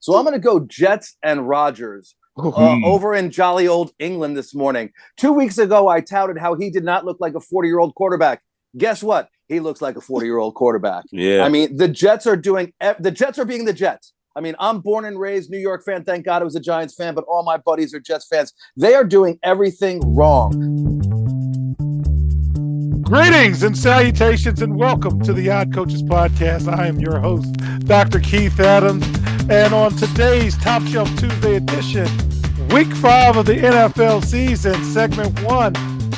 So I'm going to go Jets and Rodgers over in jolly old England this morning. 2 weeks ago, I touted how he did not look like a 40-year-old quarterback. Guess what? He looks like a 40-year-old quarterback. Yeah. I mean, the Jets are being the Jets. I mean, I'm born and raised New York fan. Thank God I was a Giants fan, but all my buddies are Jets fans. They are doing everything wrong. Greetings and salutations and welcome to the Odd Coaches Podcast. I am your host, Dr. Keith Adams. And on today's Top Shelf Tuesday edition, Week 5 of the NFL season, Segment 1,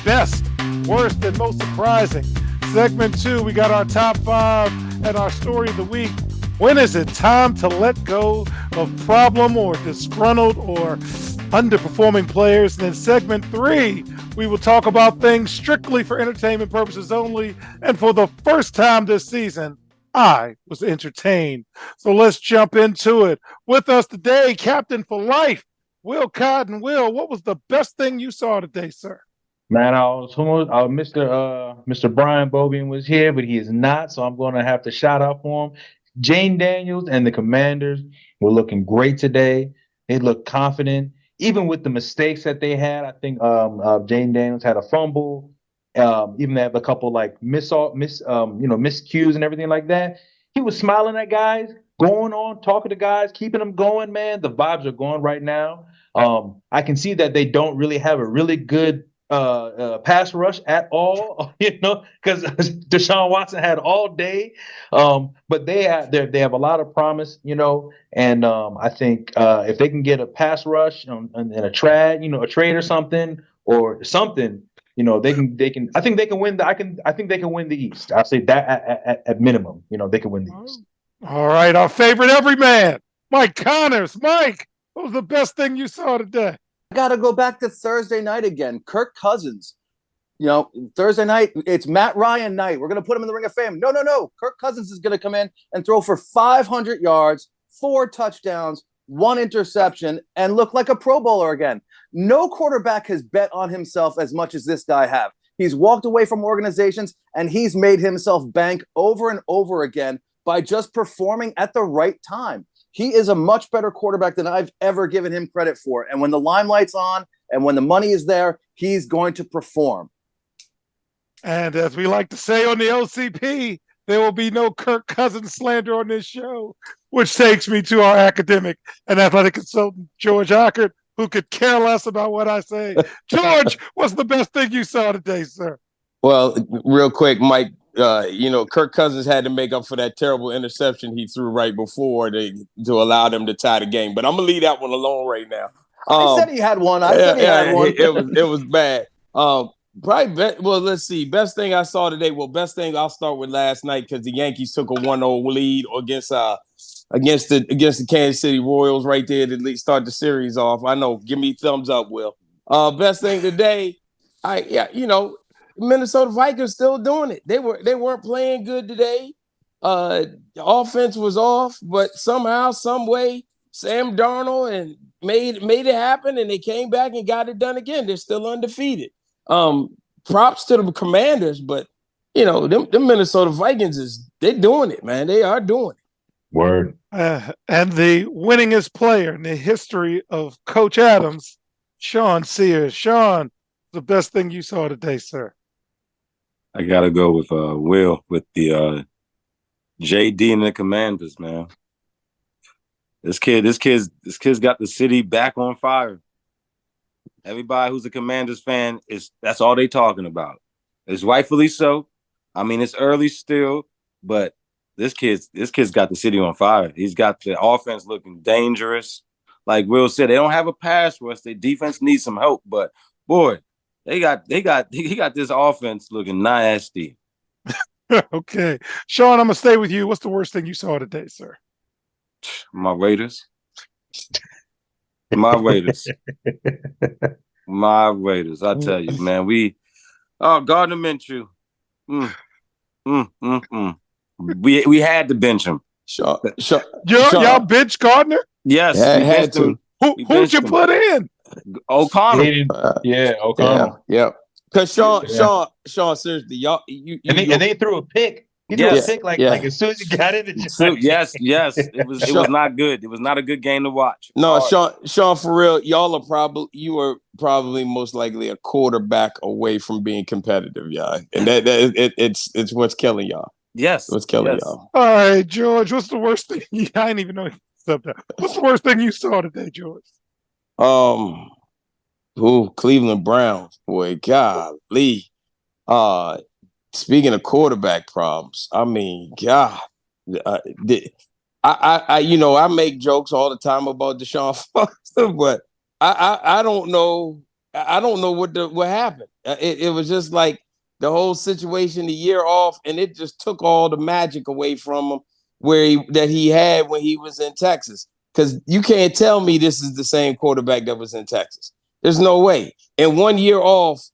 Best, Worst, and Most Surprising. Segment 2, we got our Top 5 and our Story of the Week. When is it time to let go of problem or disgruntled or underperforming players? And in segment 3, we will talk about things strictly for entertainment purposes only. And for the first time this season, I was entertained. So let's jump into it. With us today, Captain for Life, Will Cotton. Will, what was the best thing you saw today, sir? Man, Mr. Brian Bobian was here, but he is not. So I'm going to have to shout out for him. Jane Daniels and the Commanders were looking great today. They looked confident, even with the mistakes that they had. I think Jane Daniels had a fumble. Even they have a couple like miscues and everything like that. He was smiling at guys, going on, talking to guys, keeping them going. Man, the vibes are going right now. I can see that they don't really have a really good pass rush at all, because Deshaun Watson had all day. But they have a lot of promise, and I think if they can get a pass rush and a trade or something, they can. I think they can win. I think they can win the East. I'll say that at minimum, they can win the East. All right, our favorite everyman, Mike Connors. Mike, what was the best thing you saw today? I got to go back to Thursday night again. Kirk Cousins. Thursday night, it's Matt Ryan night. We're going to put him in the Ring of Fame. No. Kirk Cousins is going to come in and throw for 500 yards, 4 touchdowns, 1 interception, and look like a Pro Bowler again. No quarterback has bet on himself as much as this guy have. He's walked away from organizations, and he's made himself bank over and over again by just performing at the right time. He is a much better quarterback than I've ever given him credit for. And when the limelight's on and when the money is there, he's going to perform. And as we like to say on the OCP, there will be no Kirk Cousins slander on this show, which takes me to our academic and athletic consultant, George Ockert, who could care less about what I say. George, what's the best thing you saw today, sir? Well, real quick, Mike, Kirk Cousins had to make up for that terrible interception he threw right before to allow them to tie the game. But I'm going to leave that one alone right now. I said he had one. It was bad. Let's see. Best thing I saw today. Well, best thing I'll start with last night because the Yankees took a 1-0 lead against the Kansas City Royals right there to at least start the series off. I know. Give me thumbs up, Will. Best thing today. Minnesota Vikings still doing it. They weren't playing good today. The offense was off, but somehow, some way, Sam Darnold and made it happen, and they came back and got it done again. They're still undefeated. Props to the Commanders, but them Minnesota Vikings they're doing it, man. They are doing it. Word. And the winningest player in the history of Coach Adams, Sean Sears. Sean, the best thing you saw today, sir? I gotta go with Will with the JD and the Commanders, man. This kid's got the city back on fire. Everybody who's a Commanders fan that's all they talking about. It's rightfully so. I mean, it's early still, but this kid's got the city on fire. He's got the offense looking dangerous. Like Will said, they don't have a pass rush. Their defense needs some help, but boy, he got this offense looking nasty. Okay. Sean, I'm gonna stay with you. What's the worst thing you saw today, sir? My Raiders. My Raiders. I tell you, man. Gardner Minshew. We had to bench him. Y'all bench Gardner? Yes, yeah, we had to. Who'd you put in? O'Connell. O'Connell. Yeah. Because Sean, seriously, y'all, and they threw a pick He threw a Yes. pick like Yeah. as soon as he got in the So, yes. It was not good. It was not a good game to watch. No, Hard. Sean, for real, you are probably most likely a quarterback away from being competitive, y'all. And it's what's killing y'all. Yes. What's killing yes. y'all. All right, George, what's the worst thing? I didn't even know you said that. What's the worst thing you saw today, George? Cleveland Browns, boy, golly. Speaking of quarterback problems, I mean, God, I make jokes all the time about Deshaun Foster, but I don't know. I don't know what happened. It was just like the whole situation, the year off, and it just took all the magic away from him that he had when he was in Texas. Because you can't tell me this is the same quarterback that was in Texas. There's no way. And 1 year off,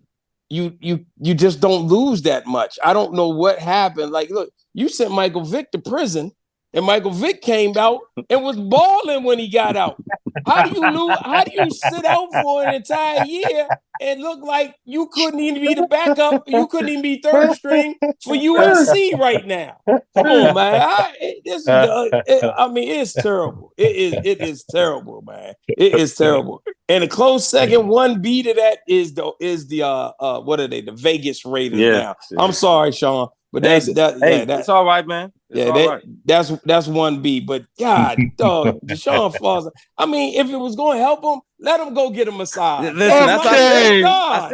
you just don't lose that much. I don't know what happened. Like, look, you sent Michael Vick to prison, and Michael Vick came out and was balling when he got out. How do you lose? How do you sit out for an entire year and look like you couldn't even be the backup? You couldn't even be third string for USC right now. Come on, man. It's terrible. It is terrible, man. It is terrible. And a close second 1B to that is the what are they? The Vegas Raiders now. Yeah. I'm sorry, Sean, but it's all right, man. That's 1B. But God, dog, Deshaun Foster. I mean, if it was going to help him, let him go get a massage. Listen, that's Okay. God.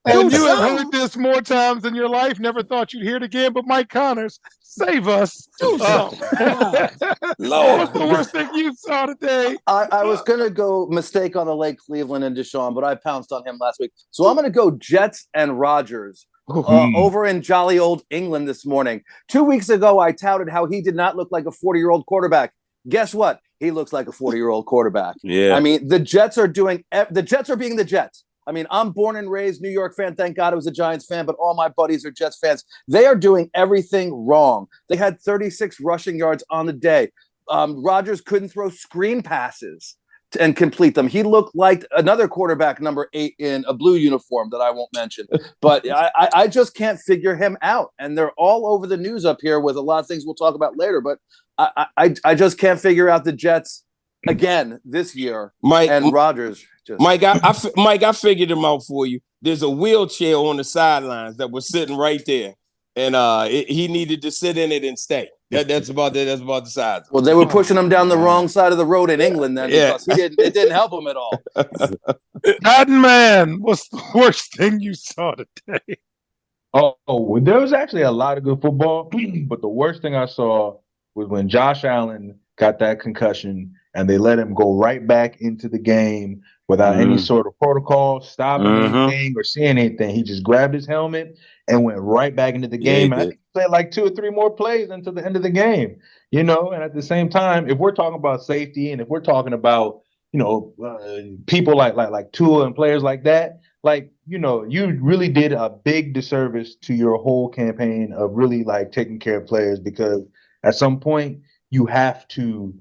And Do you have something. heard this more times in your life. Never thought you'd hear it again. But Mike Connors, save us. Do something. God. Lord, what's the Lord. worst thing you saw today? I was going to go mistake on the Lake Cleveland and Deshaun, but I pounced on him last week. So I'm going to go Jets and Rodgers over in jolly old England this morning. 2 weeks ago, I touted how he did not look like a 40-year-old quarterback. Guess what? He looks like a 40-year-old quarterback. Yeah. I mean, the Jets are being the Jets. I mean, I'm born and raised New York fan. Thank God I was a Giants fan, but all my buddies are Jets fans. They are doing everything wrong. They had 36 rushing yards on the day. Rodgers couldn't throw screen passes and complete them. He looked like another quarterback, number 8 in a blue uniform that I won't mention. But I just can't figure him out. And they're all over the news up here with a lot of things we'll talk about later. But I just can't figure out the Jets again this year. And Rodgers. Mike, I figured him out for you. There's a wheelchair on the sidelines that was sitting right there. And he needed to sit in it and stay. That's about the size. Well, they were pushing him down the wrong side of the road in England then because it didn't help him at all. Cotton Man, what's the worst thing you saw today? Oh, there was actually a lot of good football, but the worst thing I saw was when Josh Allen got that concussion and they let him go right back into the game without any sort of protocol, stopping anything or seeing anything. He just grabbed his helmet and went right back into the game. And I think he played like 2 or 3 more plays until the end of the game, And at the same time, if we're talking about safety and if we're talking about, people like Tua and players like that, you really did a big disservice to your whole campaign of really taking care of players, because at some point you have to,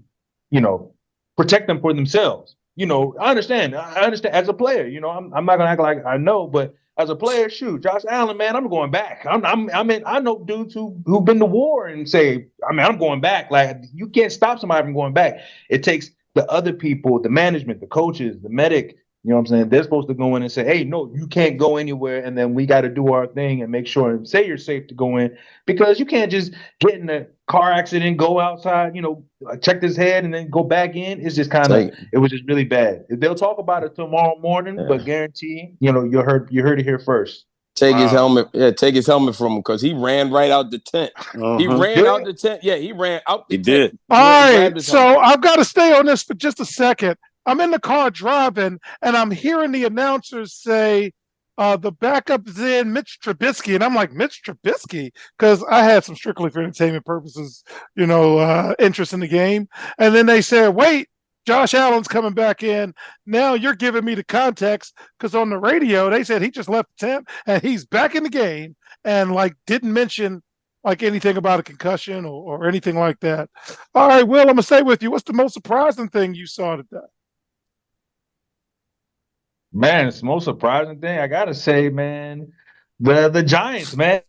protect them for themselves. I understand as a player, I'm not gonna act like I know, but as a player, shoot, Josh Allen, man, I'm going back. I know dudes who've been to war and say, I'm going back. Like, you can't stop somebody from going back. It takes the other people, the management, the coaches, the medic, you know what I'm saying? They're supposed to go in and say, hey, no, you can't go anywhere. And then we got to do our thing and make sure and say you're safe to go in, because you can't just get in a car accident, go outside, check his head and then go back in. It's just it was just really bad. They'll talk about it tomorrow morning, but guarantee, you heard it here first. Take his helmet. Yeah, take his helmet from him, because he ran right out the tent. He ran out the tent. Yeah, he ran out the tent. Did. All right, so I've got to stay on this for just a second. I'm in the car driving, and I'm hearing the announcers say the backup is in, Mitch Trubisky. And I'm like, Mitch Trubisky? Because I had some strictly for entertainment purposes, interest in the game. And then they said, wait, Josh Allen's coming back in. Now you're giving me the context, because on the radio, they said he just left the tent and he's back in the game, and didn't mention anything about a concussion or anything like that. All right, Will, I'm going to stay with you. What's the most surprising thing you saw today? Man, it's the most surprising thing, I gotta say, man, the Giants, man.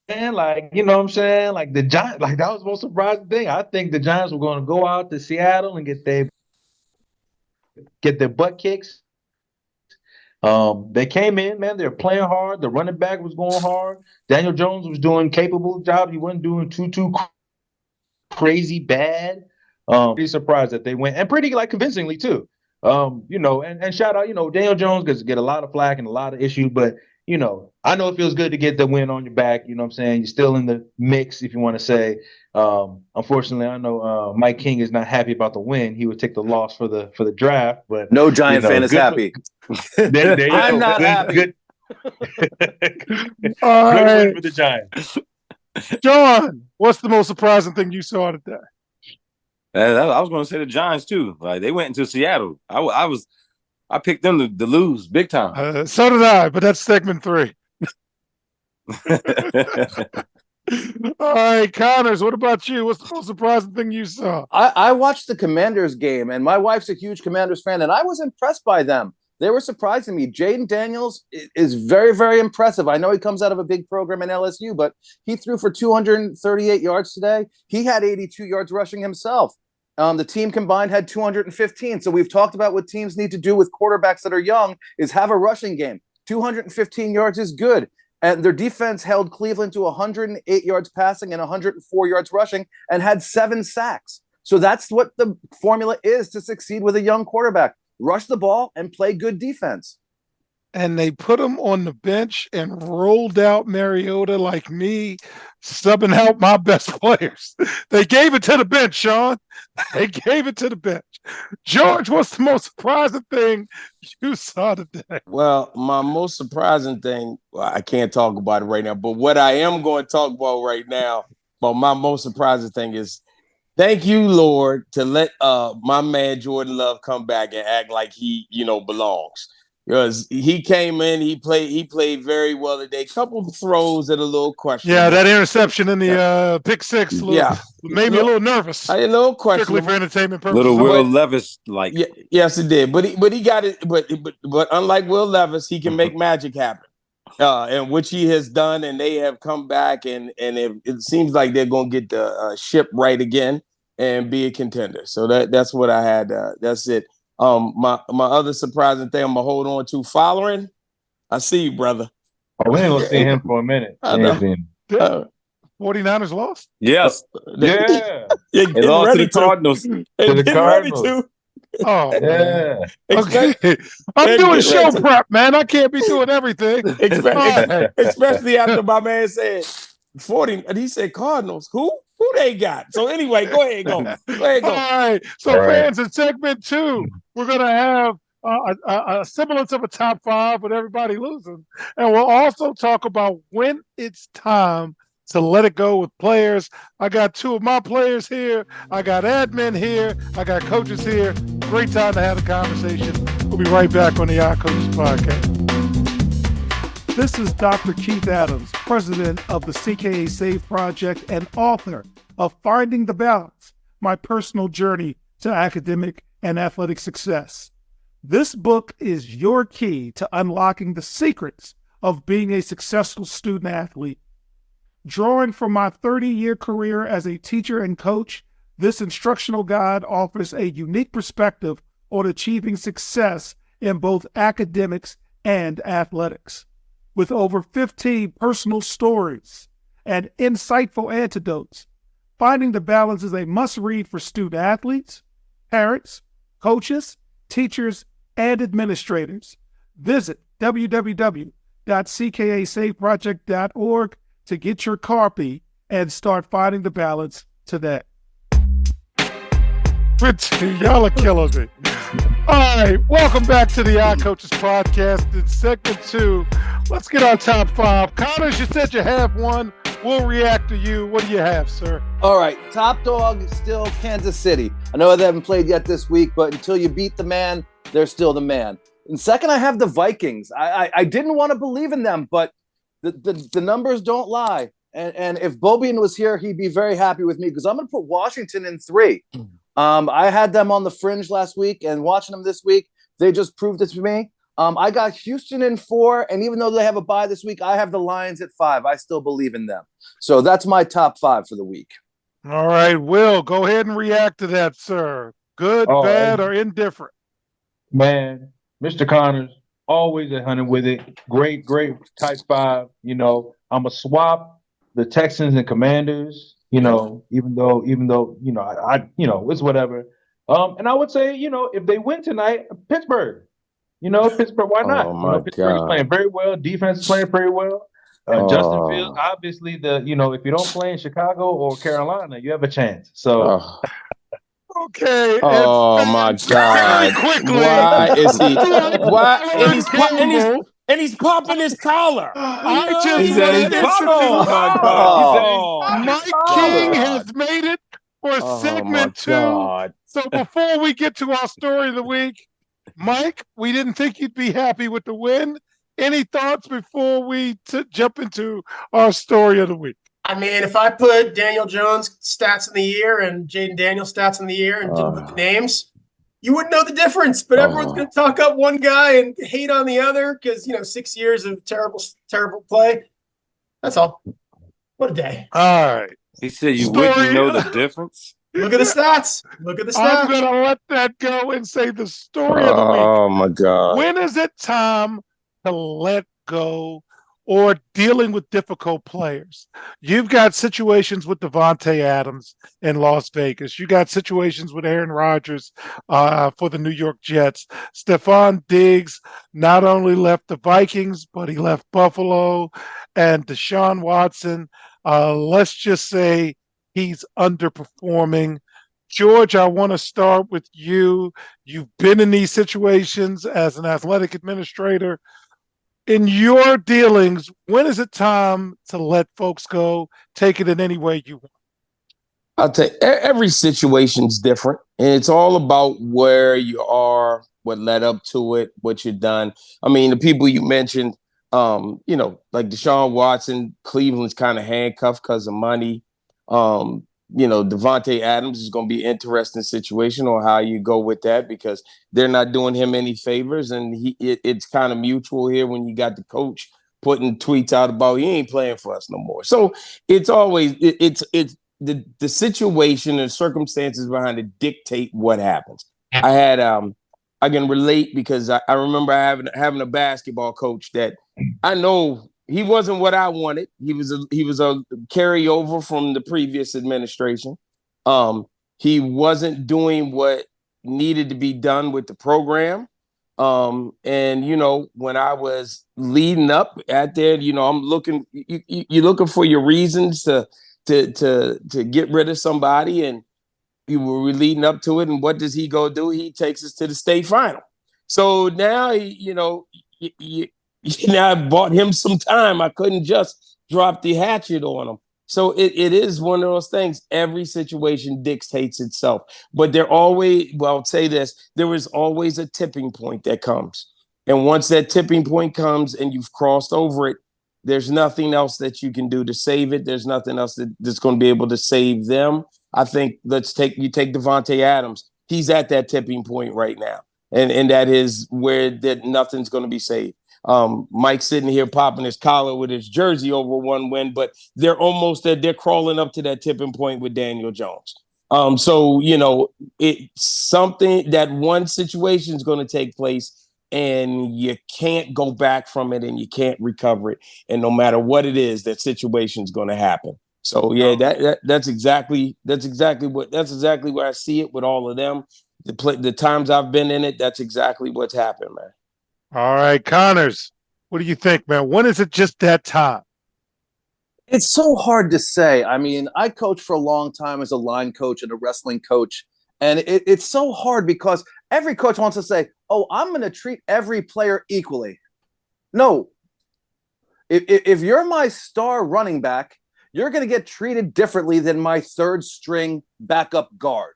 And like, you know what I'm saying? Like the Giants, like that was the most surprising thing. I think the Giants were going to go out to Seattle and get their butt kicks. They came in, man. They're playing hard. The running back was going hard. Daniel Jones was doing capable job. He wasn't doing too crazy bad. Pretty surprised that they went, and pretty like convincingly too. And shout out, Daniel Jones gets get a lot of flack and a lot of issues, but I know it feels good to get the win on your back. You know what I'm saying? You're still in the mix, if you want to say. Unfortunately, I know Mike King is not happy about the win. He would take the loss for the draft, but no Giant fan is happy. I'm not happy. Good. All Good right, win for the Giants. John, what's the most surprising thing you saw today? I was going to say the Giants too. Like they went into Seattle. I picked them to lose big time. So did I, but that's segment 3. All right, Connors, what about you? What's the most surprising thing you saw? I watched the Commanders game, and my wife's a huge Commanders fan, and I was impressed by them. They were surprising me. Jaden Daniels is very, very impressive. I know he comes out of a big program in LSU, but he threw for 238 yards today. He had 82 yards rushing himself. The team combined had 215. So we've talked about what teams need to do with quarterbacks that are young is have a rushing game. 215 yards is good. And their defense held Cleveland to 108 yards passing and 104 yards rushing and had 7 sacks. So that's what the formula is to succeed with a young quarterback. Rush the ball and play good defense. And they put him on the bench and rolled out Mariota like me, subbing out my best players. They gave it to the bench, Sean. They gave it to the bench. George, what's the most surprising thing you saw today? Well, my most surprising thing, I can't talk about it right now, but what I am going to talk about right now, about my most surprising thing is thank you, Lord, to let my man Jordan Love come back and act like he, belongs. Because he came in, he played very well today. Couple of throws that are a little questionable. Yeah, that interception in the pick six made me a little nervous. A little questionable. Strictly for entertainment purposes. Little Will Levis like. Yeah, yes, it did. But he got it. But unlike Will Levis, he can make magic happen. And which he has done, and they have come back, and it seems like they're going to get the ship right again and be a contender. So that's what I had. That's it. My other surprising thing I'm gonna hold on to following. I see you, brother. Oh, we ain't gonna see him for a minute. 49ers lost? Yes. Yeah. They lost to the Cardinals. To the Cardinals. Oh, yeah. Okay. I'm doing show prep, man. I can't be doing everything. Especially after my man said 40. And he said Cardinals. Who they got? So anyway, go ahead, go. All right. So fans, in segment 2, we're gonna have a semblance of a top 5 with everybody losing, and we'll also talk about when it's time to let it go with players. I got 2 of my players here. I got admin here. I got coaches here. Great time to have a conversation. We'll be right back on the Yacht Coaches Podcast. This is Dr. Keith Adams, president of the CKA Save Project and author of Finding the Balance, My Personal Journey to Academic and Athletic Success. This book is your key to unlocking the secrets of being a successful student athlete. Drawing from my 30-year career as a teacher and coach, this instructional guide offers a unique perspective on achieving success in both academics and athletics. With over 15 personal stories and insightful antidotes, Finding the Balance is a must-read for student athletes, parents, coaches, teachers, and administrators. Visit www.ckasaveproject.org to get your copy and start finding the balance today. Y'all are killing me. All right, welcome back to the Yacht Coaches Podcast. In segment 2, let's get our top 5. Connors, you said you have one. We'll react to you. What do you have, sir? All right, top dog is still Kansas City. I know they haven't played yet this week, but until you beat the man, they're still the man. And second, I have the Vikings. I didn't want to believe in them, but the numbers don't lie. And if Bobian was here, he'd be very happy with me because I'm going to put Washington in 3. I had them on the fringe last week, and watching them this week, they just proved it to me. I got Houston in 4, and even though they have a bye this week, I have the Lions at 5. I still believe in them. So that's my top 5 for the week. All right, Will, go ahead and react to that, sir. Good, Oh, bad, or indifferent? man, Mr. Connors, always 100 with it. Great, great type 5. You know, I'm gonna swap the Texans and Commanders. You know, even though it's whatever. And I would say, if they win tonight, Pittsburgh. Pittsburgh, why not? Oh my Pittsburgh is God. playing very well. Defense is playing pretty well. Justin Oh. Fields, obviously, if you don't play in Chicago or Carolina, you have a chance. So, Oh. Okay. Oh and my very God! quickly. Why is he? Like Why? Campbell, And he's popping his collar. I You just He said he's wanted to popping oh his my collar. God! He said he's Mike popping his King collar. has made it for Oh my segment 2. God! So before we get to our story of the week, Mike, we didn't think you'd be happy with the win. Any thoughts before we jump into our story of the week? I mean, if I put Daniel Jones stats in the year and Jaden Daniels stats in the year and didn't put the names, you wouldn't know the difference. But everyone's going to talk up one guy and hate on the other because 6 years of terrible, terrible play. That's all. What a day! All right. He said you Story- wouldn't know the difference. Look at the stats. Look at the I'm stats. going to let that go and say the story of the week. Oh my God! When is it time to let go or dealing with difficult players? You've got situations with Devontae Adams in Las Vegas. You got situations with Aaron Rodgers for the New York Jets. Stephon Diggs not only left the Vikings, but he left Buffalo. And Deshaun Watson, let's just say he's underperforming. George, I want to start with you. You've been in these situations as an athletic administrator. In your dealings, when is it time to let folks go? Take it in any way you want. I'll tell you, every situation's different, and it's all about where you are, what led up to it, what you've done. I mean, the people you mentioned, like Deshaun Watson, Cleveland's kind of handcuffed because of money. Devontae Adams is going to be an interesting situation on how you go with that because they're not doing him any favors, and it's kind of mutual here when you got the coach putting tweets out about he ain't playing for us no more. So it's always it's the situation and circumstances behind it dictate what happens. I can relate because I remember having a basketball coach that I know he wasn't what I wanted. He was a carryover from the previous administration. He wasn't doing what needed to be done with the program. And when I was leading up at there, I'm looking. You're looking for your reasons to get rid of somebody, and we were leading up to it. And what does he go do? He takes us to the state final. So now I bought him some time. I couldn't just drop the hatchet on him. So it is one of those things. Every situation dictates itself. But I'll say this, there is always a tipping point that comes. And once that tipping point comes and you've crossed over it, there's nothing else that you can do to save it. There's nothing else that's going to be able to save them. I think take Devontae Adams. He's at that tipping point right now. And that is where that nothing's going to be saved. Mike's sitting here popping his collar with his jersey over one win, but they're almost there. They're crawling up to that tipping point with Daniel Jones. So it's something that one situation is going to take place, and you can't go back from it, and you can't recover it. And no matter what it is, that situation is going to happen. So yeah, that's exactly where I see it with all of them. The times I've been in it, that's exactly what's happened, man. All right, Connors, what do you think, man? When is it just that time? It's so hard to say. I mean, I coached for a long time as a line coach and a wrestling coach. And it's so hard because every coach wants to say, oh, I'm going to treat every player equally. No. If you're my star running back, you're going to get treated differently than my third string backup guard.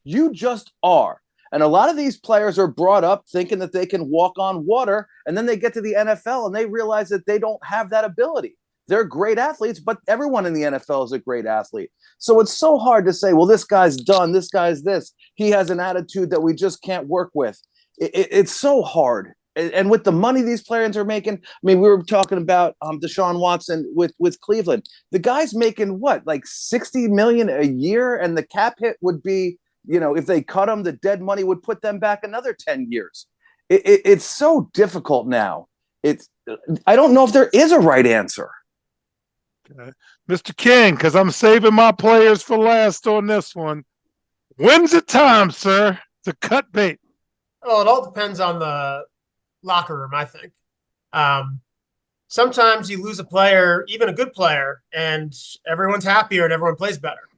You just are. And a lot of these players are brought up thinking that they can walk on water, and then they get to the NFL and they realize that they don't have that ability. They're great athletes, but everyone in the NFL is a great athlete. So it's so hard to say, well, this guy's done, this guy's this. He has an attitude that we just can't work with. It's so hard. and with the money these players are making, I mean, we were talking about Deshaun Watson with Cleveland. The guy's making what, like $60 million a year, and the cap hit would be, if they cut him, the dead money would put them back another 10 years. It's so difficult now. I don't know if there is a right answer. Okay. Mr. King, because I'm saving my players for last on this one. When's it time, sir, to cut bait? Well, it all depends on the locker room, I think. Sometimes you lose a player, even a good player, and everyone's happier and everyone plays better.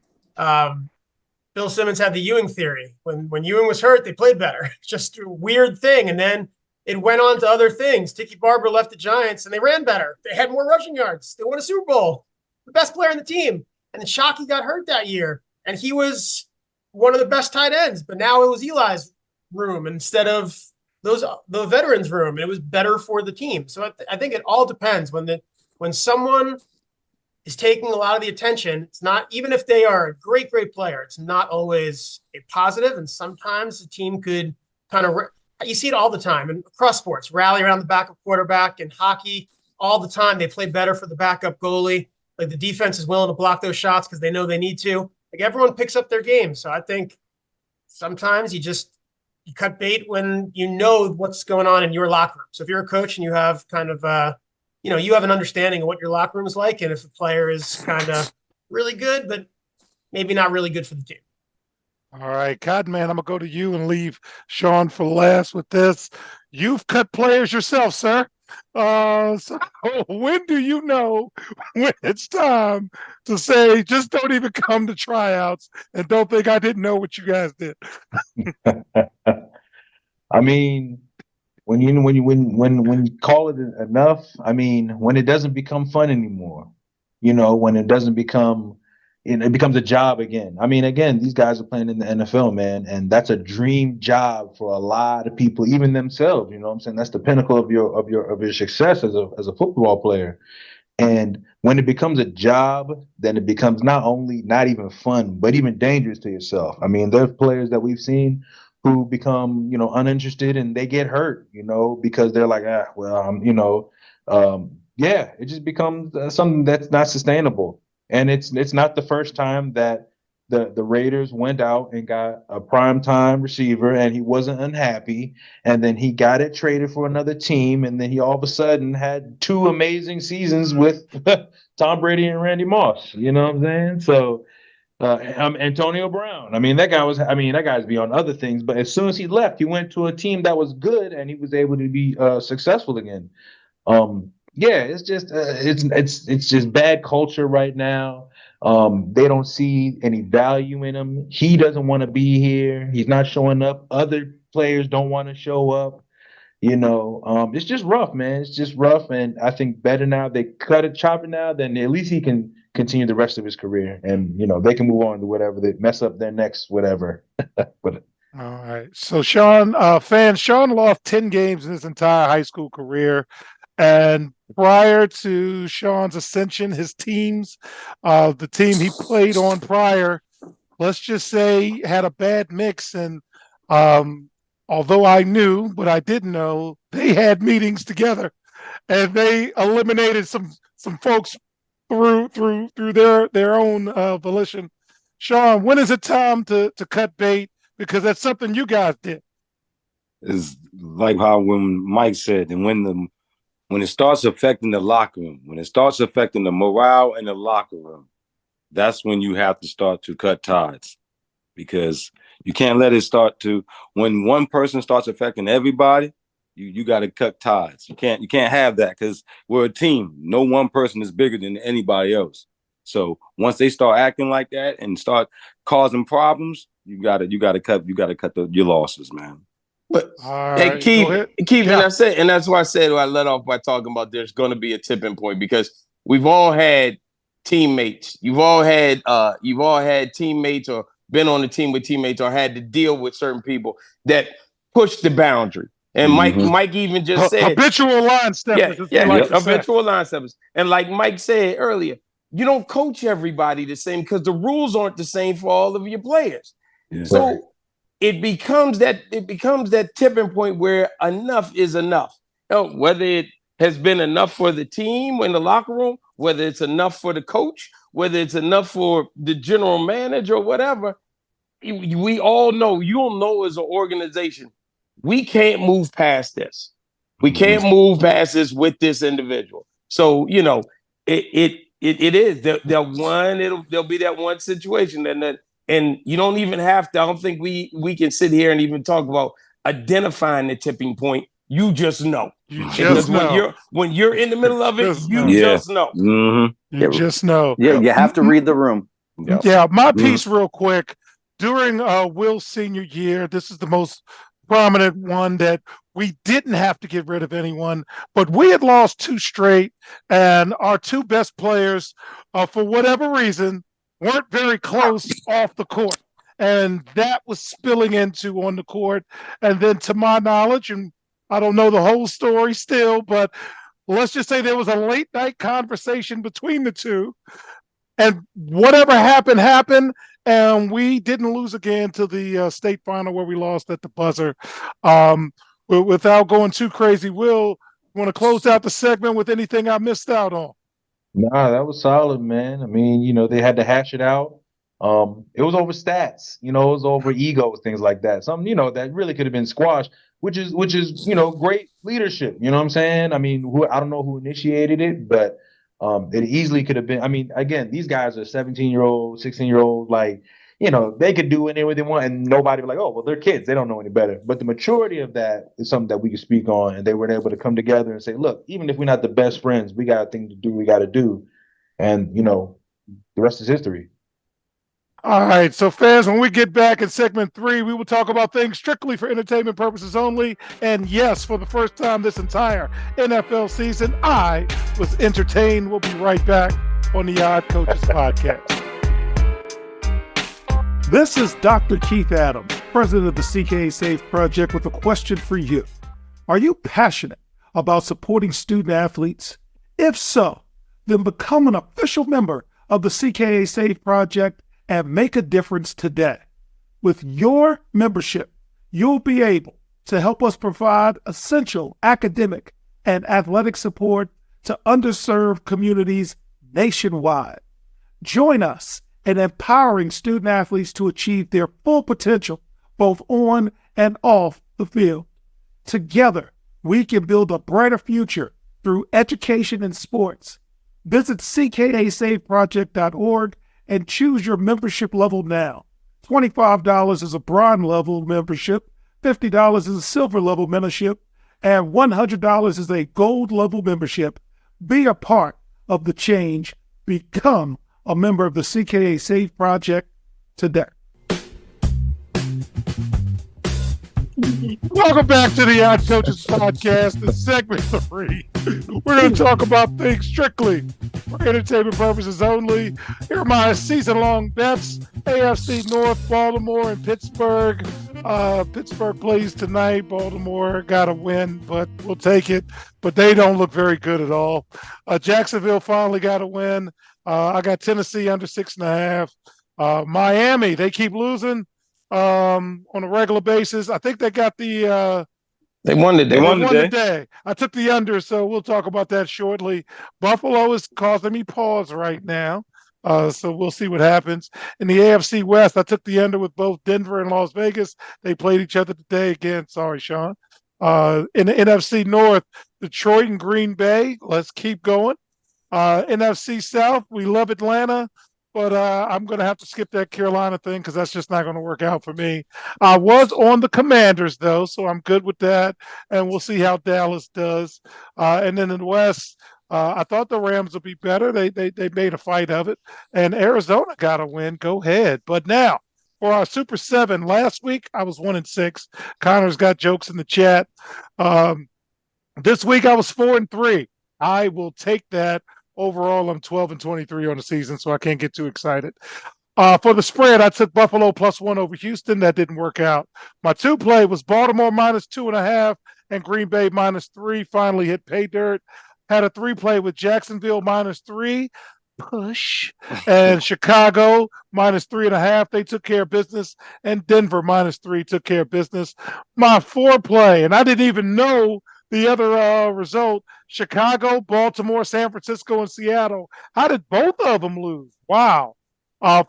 Bill Simmons had the Ewing theory. When Ewing was hurt, they played better. It's just a weird thing. And then it went on to other things. Tiki Barber left the Giants, and they ran better. They had more rushing yards. They won a Super Bowl. The best player on the team. And then Shockey got hurt that year, and he was one of the best tight ends. But now it was Eli's room instead of the veterans' room, and it was better for the team. So I think it all depends. When someone is taking a lot of the attention, it's not, even if they are a great player, it's not always a positive. And sometimes the team could kind of you see it all the time and across sports, rally around the backup quarterback. In hockey, all the time they play better for the backup goalie. Like the defense is willing to block those shots because they know they need to. Like everyone picks up their game. So I think sometimes you cut bait when you know what's going on in your locker room. So if you're a coach and you have kind of you have an understanding of what your locker room is like, and if a player is kind of really good, but maybe not really good for the team. All right, Cotton Man, I'm going to go to you and leave Sean for last with this. You've cut players yourself, sir. So when do you know when it's time to say, just don't even come to tryouts and don't think I didn't know what you guys did? I mean, when you call it enough, I mean, when it doesn't become fun anymore, when it doesn't become, it becomes a job again. I mean, again, these guys are playing in the NFL, man, and that's a dream job for a lot of people, even themselves. You know what I'm saying? That's the pinnacle of your success as a football player. And when it becomes a job, then it becomes not even fun, but even dangerous to yourself. I mean, there's players that we've seen who become, uninterested, and they get hurt, because they're like, it just becomes something that's not sustainable. And it's not the first time that the Raiders went out and got a primetime receiver, and he wasn't unhappy, and then he got it traded for another team, and then he all of a sudden had 2 amazing seasons with Tom Brady and Randy Moss. You know what I'm saying? So Antonio Brown. I mean, that guy's beyond other things, but as soon as he left, he went to a team that was good, and he was able to be successful again. It's just it's just bad culture right now. They don't see any value in him. He doesn't want to be here. He's not showing up. Other players don't want to show up. It's just rough, man. It's just rough, and I think better now they chop it now, then at least he can continue the rest of his career, and they can move on to whatever they mess up their next whatever. But all right. So Sean lost 10 games in his entire high school career. And prior to Sean's ascension, his teams, the team he played on prior, let's just say had a bad mix. And although I knew, but I didn't know, they had meetings together, and they eliminated some folks through their own volition. Sean, when is it time to cut bait? Because that's something you guys did. It's like how when Mike said, and when it starts affecting the locker room, when it starts affecting the morale in the locker room, that's when you have to start to cut ties, because you can't let it start to, when one person starts affecting everybody, you got to cut ties. You can't have that, because we're a team. No one person is bigger than anybody else. So once they start acting like that and start causing problems, you got to cut your losses, man. But right, Keith, yeah. and that's why I said I let off by talking about there's going to be a tipping point, because we've all had teammates. You've all had teammates, or been on the team with teammates, or had to deal with certain people that push the boundary. And Mike even just said habitual line steppers. Habitual line steppers. And like Mike said earlier, you don't coach everybody the same, because the rules aren't the same for all of your players. Yeah. So it becomes that tipping point where enough is enough. Whether it has been enough for the team in the locker room, whether it's enough for the coach, whether it's enough for the general manager or whatever, we all know, you'll know as an organization, we can't move past this. We can't move past this with this individual. So, it is there'll be that one situation, and you don't even have to. I don't think we can sit here and even talk about identifying the tipping point. You just know. You just know. When you're in the middle of it, Just you know. just know. Mm-hmm. You just know. Yeah, you have to read the room. Yeah, my piece real quick. During Will's senior year, this is the most prominent one that we didn't have to get rid of anyone, but we had lost 2 straight, and our 2 best players, for whatever reason, weren't very close off the court. And that was spilling into on the court. And then to my knowledge, and I don't know the whole story still, but let's just say there was a late night conversation between the 2. And whatever happened, and we didn't lose again to the state final where we lost at the buzzer. Without going too crazy, Will, want to close out the segment with anything I missed out on? Nah, that was solid, man. I mean, they had to hash it out. It was over stats, it was over egos, things like that. Something, that really could have been squashed, which is, great leadership. You know what I'm saying? I mean, I don't know who initiated it, but it easily could have been. I mean, again, these guys are 17-year-old, 16-year-old, like, they could do whatever they want, and nobody was like, oh, well, they're kids, they don't know any better. But the maturity of that is something that we could speak on, and they were able to come together and say, look, even if we're not the best friends, we got a thing to do, we got to do, and the rest is history. All right, so fans, when we get back in segment 3, we will talk about things strictly for entertainment purposes only. And yes, for the first time this entire NFL season, I was entertained. We'll be right back on the Odd Coaches Podcast. This is Dr. Keith Adams, president of the CKA Safe Project, with a question for you. Are you passionate about supporting student athletes? If so, then become an official member of the CKA Safe Project and make a difference today. With your membership, you'll be able to help us provide essential academic and athletic support to underserved communities nationwide. Join us in empowering student athletes to achieve their full potential, both on and off the field. Together, we can build a brighter future through education and sports. Visit ckasafeproject.org and choose your membership level now. $25 is a bronze level membership, $50 is a silver level membership, and $100 is a gold level membership. Be a part of the change. Become a member of the CKA Safe Project today. Welcome back to the Odd Coaches Podcast. In segment 3, we're going to talk about things strictly for entertainment purposes only. Here are my season-long bets. AFC North, Baltimore, and Pittsburgh. Pittsburgh plays tonight. Baltimore got a win, but we'll take it. But they don't look very good at all. Jacksonville finally got a win. I got Tennessee under 6.5. Miami, they keep losing on a regular basis. I think they got the they won today. They won today. I took the under, so we'll talk about that shortly. Buffalo is causing me pause right now, so we'll see what happens. In the AFC West, I took the under with both Denver and Las Vegas. They played each other today again. Sorry, Sean. In the NFC North, Detroit and Green Bay. Let's keep going. NFC South, we love Atlanta. But I'm going to have to skip that Carolina thing because that's just not going to work out for me. I was on the Commanders, though, so I'm good with that. And we'll see how Dallas does. And then in the West, I thought the Rams would be better. They made a fight of it. And Arizona got a win. Go ahead. But now, for our Super 7, last week I was 1-6. Connor's got jokes in the chat. This week I was 4-3. I will take that. Overall, I'm 12-23 on the season, so I can't get too excited. For the spread, I took Buffalo +1 over Houston. That didn't work out. My 2 play was Baltimore -2.5 and Green Bay -3. Finally hit pay dirt. Had a 3 play with Jacksonville -3. push. And Chicago -3.5. They took care of business. And Denver -3 took care of business. My foreplay, and I didn't even know the other result. Chicago, Baltimore, San Francisco, and Seattle. How did both of them lose? Wow.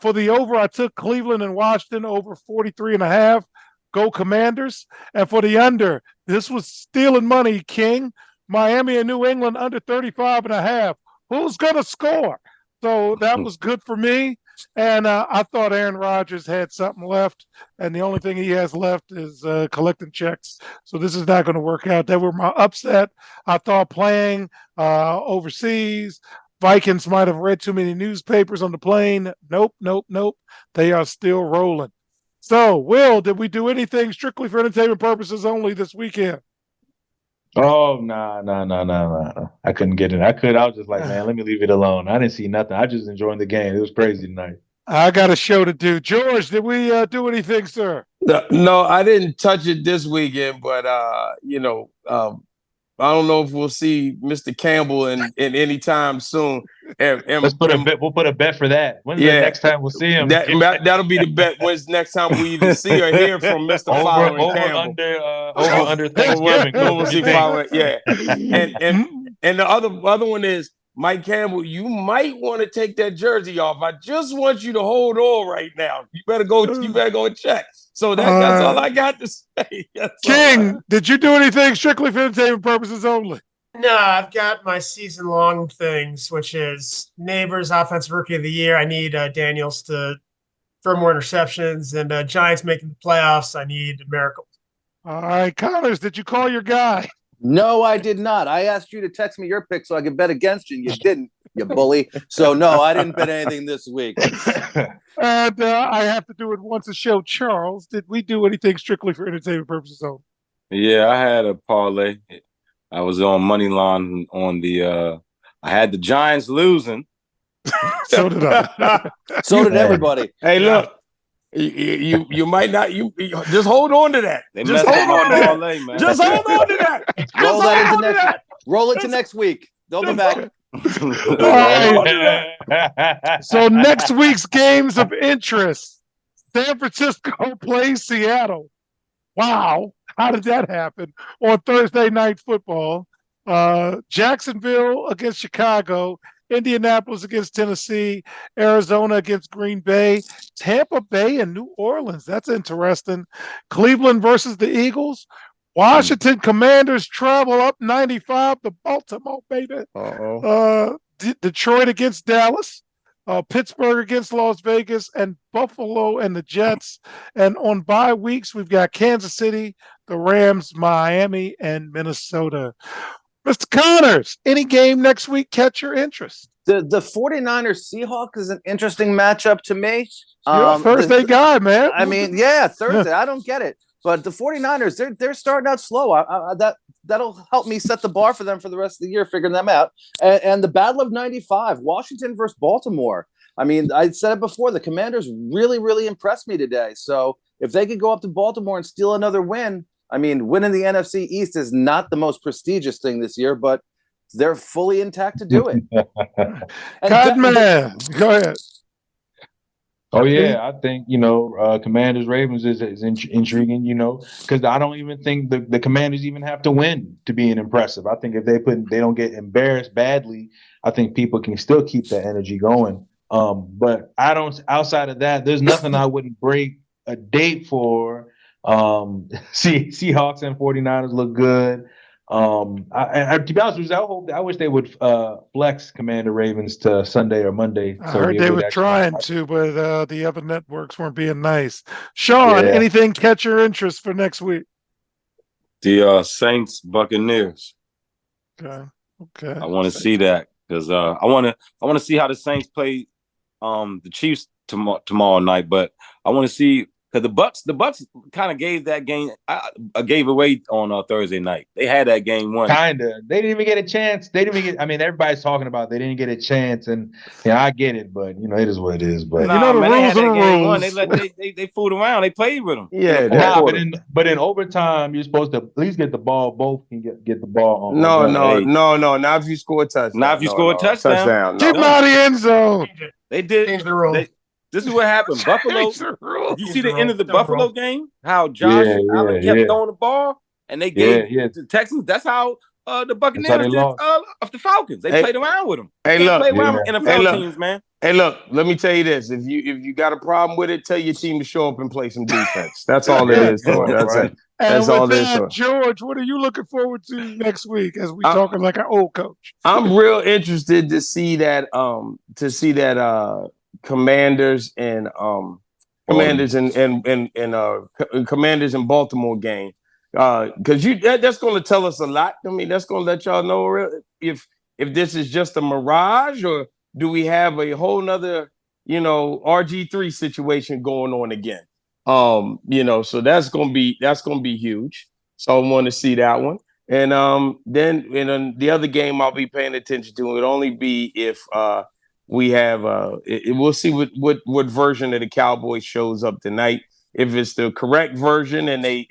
For the over, I took Cleveland and Washington over 43.5. Go Commanders. And for the under, this was stealing money, King. Miami and New England under 35.5. Who's going to score? So that was good for me. And I thought Aaron Rodgers had something left. And the only thing he has left is collecting checks. So this is not going to work out. That were my upset. I thought playing overseas, Vikings might have read too many newspapers on the plane. Nope. They are still rolling. So, Will, did we do anything strictly for entertainment purposes only this weekend? Oh, no. I couldn't get it. I was just like, man, let me leave it alone. I didn't see nothing. I just enjoyed the game. It was crazy tonight. I got a show to do. George, did we do anything, sir? No, I didn't touch it this weekend, but I don't know if we'll see Mr. Campbell in any time soon. Let's put a bet. We'll put a bet for that. When's the next time we'll see him? That'll be the bet. When's next time we either see or hear from Mr. Following Campbell? Under Thanksgiving. We'll see following. Yeah, and the other one is Mike Campbell. You might want to take that jersey off. I just want you to hold on right now. You better go and check. So that's all I got to say. King, did you do anything strictly for entertainment purposes only? No, I've got my season-long things, which is Neighbors Offensive Rookie of the Year. I need Daniels to throw more interceptions, and Giants making the playoffs. I need a miracle. All right, Connors, did you call your guy? No, I did not. I asked you to text me your pick so I could bet against you. You didn't, you bully. So, no, I didn't bet anything this week. And I have to do it once a show. Charles, did we do anything strictly for entertainment purposes only? Yeah, I had a parlay. I was on money line on the I had the Giants losing. So did I. So did everybody. Hey, look. You might not. You just hold on to that. Just hold on to that. Parlay, man. Just hold on to that. Roll it to next week. They'll be back. So next week's games of interest: San Francisco plays Seattle. Wow, how did that happen on Thursday Night Football? Jacksonville against Chicago, Indianapolis against Tennessee, Arizona against Green Bay, Tampa Bay and New Orleans. That's interesting. Cleveland versus the Eagles. Washington Commanders travel up 95 to Baltimore, baby. Detroit against Dallas. Pittsburgh against Las Vegas, and Buffalo and the Jets. And on bye weeks, we've got Kansas City, the Rams, Miami, and Minnesota. Mr. Connors, any game next week catch your interest? The 49ers Seahawks is an interesting matchup to me. You're a Thursday guy, man. I mean, yeah, Thursday. I don't get it. But the 49ers, they're starting out slow. That'll help me set the bar for them for the rest of the year, figuring them out. And the Battle of 95, Washington versus Baltimore. I mean, I said it before, the Commanders really, really impressed me today. So if they could go up to Baltimore and steal another win, I mean, winning the NFC East is not the most prestigious thing this year, but they're fully intact to do it. Man, go ahead. Oh yeah, I think Commanders Ravens is intriguing. Because I don't even think the Commanders even have to win to be impressive. I think if they don't get embarrassed badly, I think people can still keep that energy going. But I don't. Outside of that, there's nothing I wouldn't break a date for. Seahawks and 49ers look good. To be honest with you, I wish they would flex Commander Ravens to Sunday or Monday. I heard they were trying to, but the other networks weren't being nice. Sean, anything catch your interest for next week? The Saints Buccaneers. Okay. I want to see that because I want to see how the Saints play the Chiefs tomorrow night. But I want to see Because the Bucks kind of gave that game, gave away on Thursday night. They had that game won. Kinda. They didn't even get a chance. They didn't even get. I mean, everybody's talking about they didn't get a chance, and I get it, but it is what it is. But Nah, the man, rules they had are that the game won. rules. They fooled around. They played with them. Yeah, but in overtime, you're supposed to at least get the ball. Both can get the ball on. No. Hey. Not if you score a touchdown. Not if you score a touchdown. Keep him out of the end zone. They did. Change the rule. This is what happened. Buffalo. Change the rules. You see the end of the No, Buffalo bro. game? How Josh Allen kept throwing the ball, and they gave the Texans. That's how the Buccaneers did of the Falcons. They played around with them. Hey, They look. played around with NFL look. teams, man. Hey, look. Let me tell you this: if you got a problem with it, tell your team to show up and play some defense. That's all it is. To it. That's it. And That's with all there is to that, it. George, what are you looking forward to next week as we talking like an old coach? I'm real interested to see that Commanders and Commanders and Baltimore game, because that's going to tell us a lot. I mean, that's going to let y'all know if this is just a mirage, or do we have a whole nother RG3 situation going on again. So that's gonna be huge. So I want to see that one. And then the other game I'll be paying attention to would only be if we have we'll see what version of the Cowboys shows up tonight. If it's the correct version and they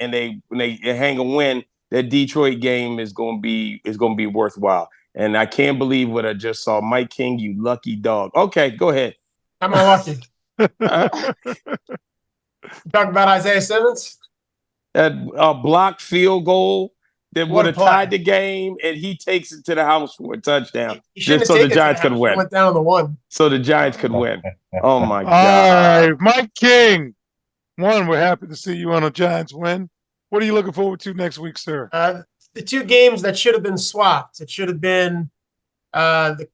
hang a win, that Detroit game is gonna be worthwhile. And I can't believe what I just saw. Mike King, you lucky dog. Okay, go ahead. Am I lucky? Talk about Isaiah Simmons. That blocked field goal that What would a have play. tied the game, and he takes it to the house for a touchdown. He shouldn't Just so have the taken it Giants to the could house. win. He went down on the one. So the Giants could win. Oh my All God! right, Mike King. We're happy to see you on a Giants win. What are you looking forward to next week, sir? The two games that should have been swapped. It should have been the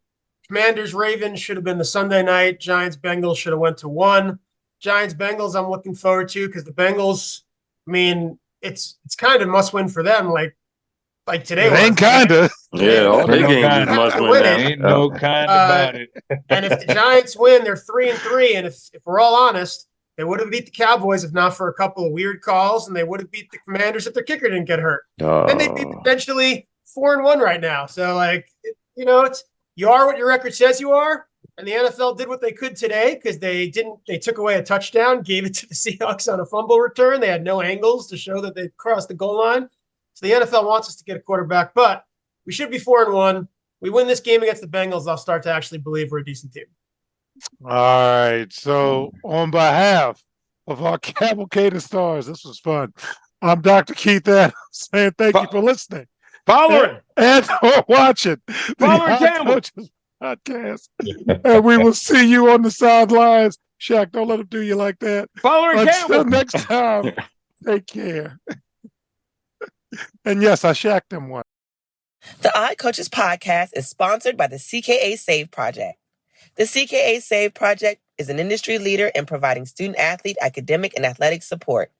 Commanders-Ravens should have been the Sunday night. Giants-Bengals should have went to one. Giants-Bengals I'm looking forward to because the Bengals, I mean, it's kind of must win for them. Like today. It ain't kinda. Yeah, all their No games kind. is must Win win it. now. Ain't no kind about it. And if the Giants win, they're 3-3. And if we're all honest, they would have beat the Cowboys if not for a couple of weird calls, and they would have beat the Commanders if their kicker didn't get hurt. And they'd be potentially 4-1 right now. So, you are what your record says you are. And the NFL did what they could today because they took away a touchdown, gave it to the Seahawks on a fumble return. They had no angles to show that they crossed the goal line. So the NFL wants us to get a quarterback, but we should be 4-1. We win this game against the Bengals, I'll start to actually believe we're a decent team. All right. So on behalf of our cavalcade of stars, this was fun. I'm Dr. Keith Adams saying thank you for listening. Follow And for watching the Follow Hot Campbell. Coaches podcast. And we will see you on the sidelines. Shaq, don't let him do you like that. Following Until Campbell. next time, take care. And yes, I shacked him one. The Odd Coaches podcast is sponsored by the CKA Save Project. The CKA Save Project is an industry leader in providing student-athlete academic and athletic support.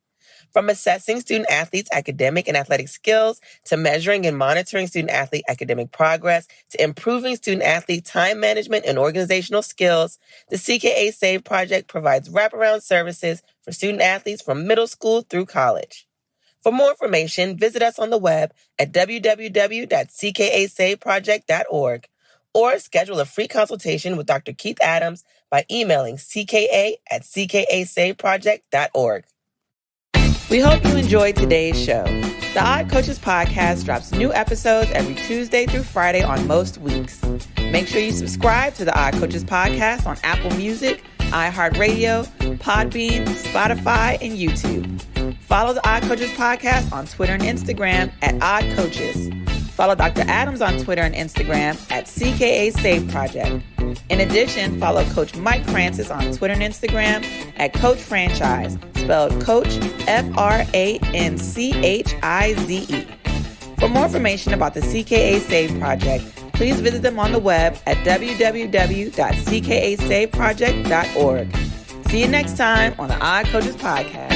From assessing student-athletes' academic and athletic skills, to measuring and monitoring student-athlete academic progress, to improving student-athlete time management and organizational skills, the CKA Save Project provides wraparound services for student-athletes from middle school through college. For more information, visit us on the web at www.ckasaveproject.org or schedule a free consultation with Dr. Keith Adams by emailing cka@ckasaveproject.org. We hope you enjoyed today's show. The Odd Coaches podcast drops new episodes every Tuesday through Friday on most weeks. Make sure you subscribe to the Odd Coaches podcast on Apple Music, iHeartRadio, Podbean, Spotify, and YouTube. Follow the Odd Coaches podcast on Twitter and Instagram at Odd Coaches. Follow Dr. Adams on Twitter and Instagram at CKA Save Project. In addition, follow Coach Mike Francis on Twitter and Instagram at Coach Franchise, spelled Coach FRANCHIZE. For more information about the CKA Save Project, please visit them on the web at www.ckasaveproject.org. See you next time on the Odd Coaches podcast.